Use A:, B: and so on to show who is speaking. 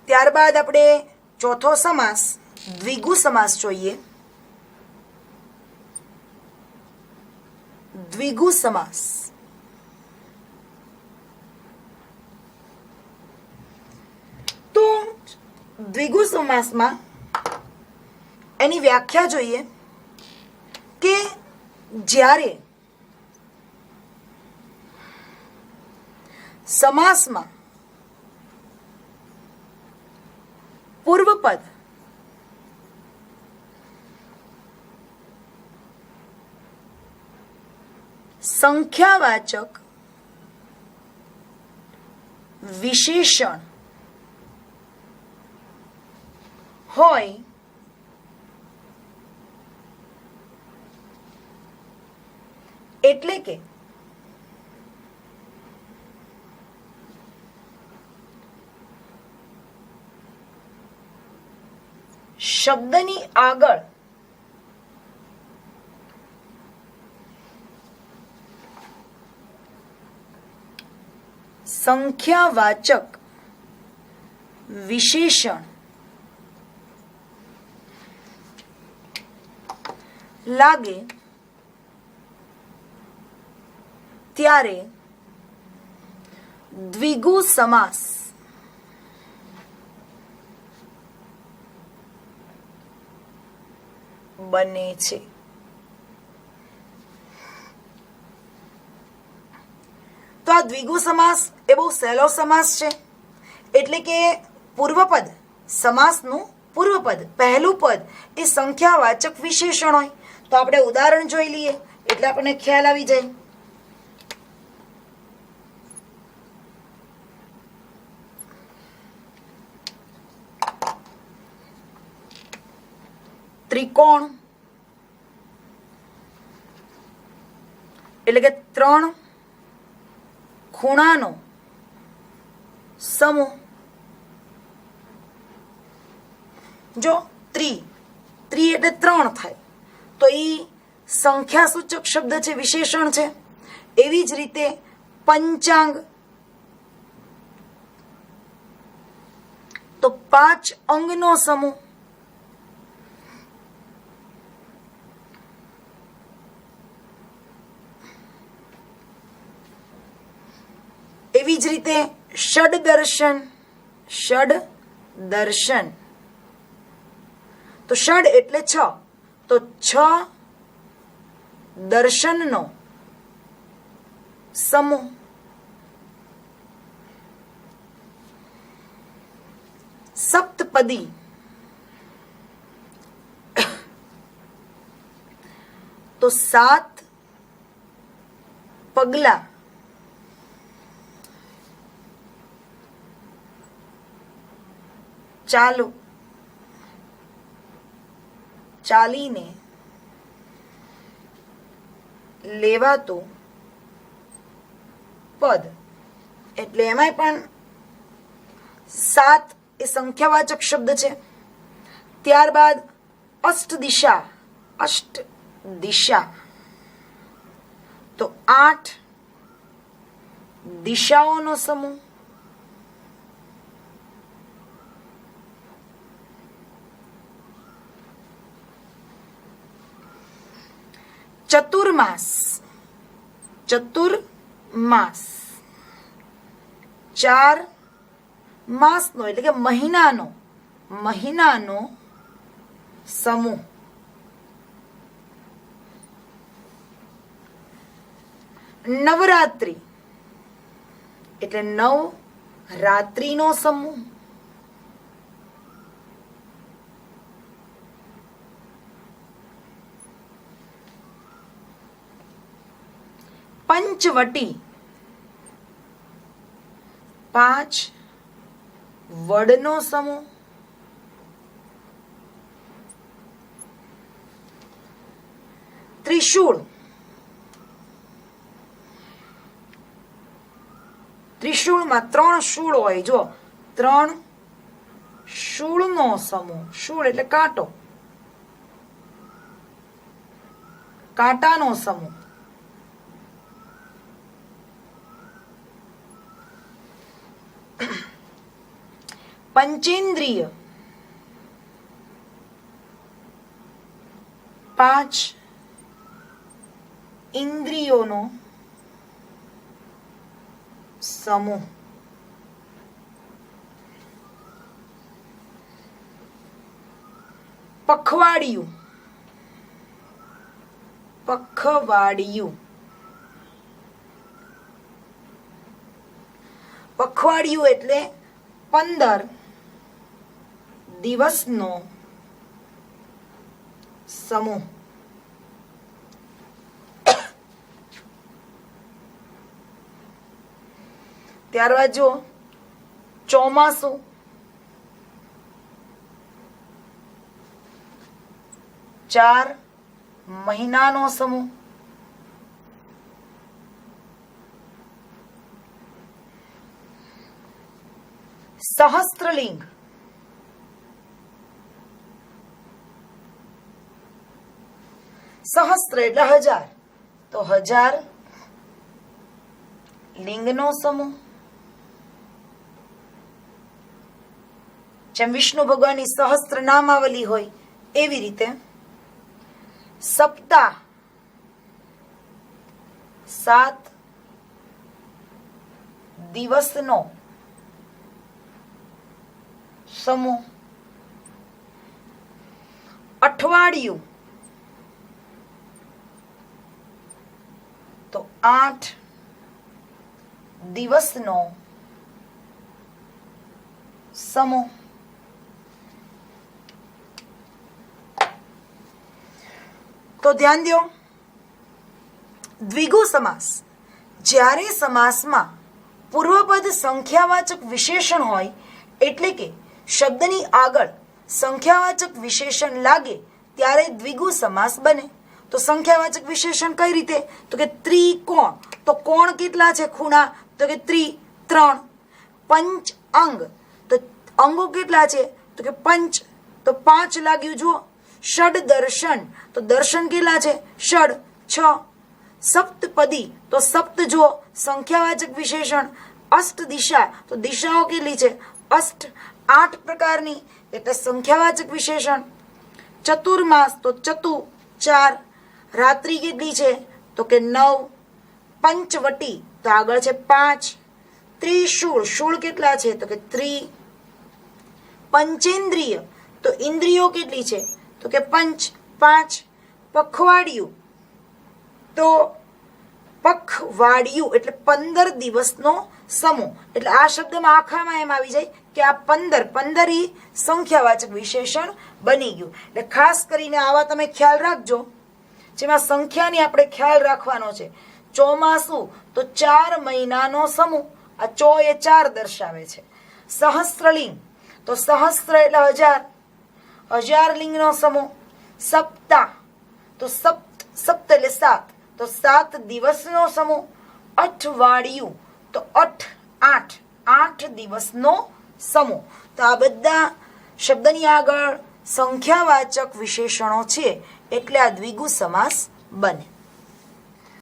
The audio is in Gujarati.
A: ત્યારબાદ આપણે ચોથો સમાસ દ્વિગુ સમાસ જોઈએ. દ્વિગુ સમાસ. તો દ્વિગુ સમાસમાં એની વ્યાખ્યા જોઈએ કે જ્યારે સમાસમાં પૂર્વપદ સંખ્યાવાચક વિશેષણ હોય એટલે કે શબ્દની આગળ સંખ્યાવાચક વિશેષણ લાગે ત્યારે દ્વિગુ સમાસ બને છે. તો આ દ્વિગુ સમાસ એ બહુ સહેલો સમાસ છે. એટલે કે પૂર્વપદ, સમાસનું પૂર્વપદ, પહેલું પદ એ સંખ્યાવાચક વિશેષણ હોય. તો આપણે ઉદાહરણ જોઈ લઈએ એટલે આપણને ખ્યાલ આવી જાય. ત્રિકોણ એટલે કે 3 ખૂણાનો સમૂહ. જો ત્રિ એટલે 3 થાય તો એ સંખ્યાસૂચક શબ્દ છે, વિશેષણ છે. એવી જ રીતે પંચાંગ તો 5 અંગનો સમૂહ. એવી જ રીતે ષડદર્શન તો ષડ એટલે 6 તો 6 દર્શનનો સમૂહ. સપ્તપદી તો 7 પગલા. ચાલીને લેવાતું પદ. એટલે એમાંય પણ 7 એ સંખ્યાવાચક શબ્દ છે. ત્યારબાદ અષ્ટ દિશા તો 8 દિશાઓનો સમૂહ. ચતુર્માસ 4 માસનો એટલે કે મહિનાનો સમૂહ. નવરાત્રિ એટલે 9 રાત્રિનો સમૂહ. પંચવટી 5 વડનો સમૂહ. ત્રિશૂળમાં 3 શૂળ હોય. જો 3 શૂળનો સમૂહ. શૂળ એટલે કાંટાનો સમૂહ. પંચેન્દ્રિય, 5 ઇન્દ્રિયોનો સમૂહ. પખવાડિયું, પખવાડિયું, પખવાડિયું એટલે 15 દિવસનો સમૂહ. ત્યારબાદ જો ચોમાસું, 4 મહિનાનો સમૂહ. સહસ્ત્રલિંગ, સહસ્ત્ર એટલે 1000, તો 1000 લિંગનો સમૂહ. જેમ વિષ્ણુ ભગવાનની સહસ્ત્ર નામાવલી હોય એવી રીતે સપ્તાહ, 7 દિવસનો સમૂહ. અઠવાડિયું તો 8 દિવસનો સમૂહ. તો ધ્યાન દો, દ્વિગુ સમાસ જ્યારે સમાસમાં પૂર્વપદ સંખ્યાવાચક વિશેષણ હોય, એટલે કે શબ્દની આગળ સંખ્યાવાચક વિશેષણ લાગે ત્યારે દ્વિગુ સમાસ બને. તો સંખ્યાવાચક વિશેષણ કઈ રીતે? તો કે ત્રિકોણ, તો કોણ કેટલા છે ખૂણા? તો કે 3. પંચ અંગ, તો અંગો કેટલા છે? તો કે 5, તો 5 લાગ્યું. જુઓ, ષડ દર્શન, તો દર્શન કેટલા છે? ષડ, 6. સપ્તપદી, તો સપ્ત જુઓ સંખ્યાવાચક વિશેષણ. અષ્ટ દિશા, તો દિશાઓ કેટલી છે? અષ્ટ, 8 પ્રકારની એટલે સંખ્યાવાચક વિશેષણ. ચતુર્માસ, તો ચતુ, 4. રાત્રિ કેટલી છે? તો કે 9. પંચવટી, તો આગળ છે 5. ત્રિશૂળ, શૂળ કેટલા છે? તો કે 3. પંચેન્દ્રિય, તો ઇન્દ્રિયો કેટલી છે? તો કે 5. પખવાડિયું, તો પખવાડિયું એટલે 15 દિવસનો સમૂહ. એટલે આ શબ્દમાં આખામાં એમ આવી જાય કે આ 15 ઈ સંખ્યાવાચક વિશેષણ બની ગયું. એટલે ખાસ કરીને આવા તમે ખ્યાલ રાખજો, જેમાં સંખ્યાની આપણે ખ્યાલ રાખવાનો છે. ચોમાસું, તો 4 મહિનાનો સમૂહ. આ ચો એ 4 દર્શાવે છે. સહસ્ત્રલિંગ, તો સહસ્ત્ર એટલે 1000, 1000 લિંગનો સમૂહ. સપ્તાહ, તો સપ્ત એટલે 7, તો 7 દિવસનો સમૂહ. અઠવાડિયું, તો 8 દિવસનો સમૂહ. તો આ બધા શબ્દની આગળ સંખ્યાવાચક વિશેષણો છે એટલે આ દ્વિગુ સમાસ બને.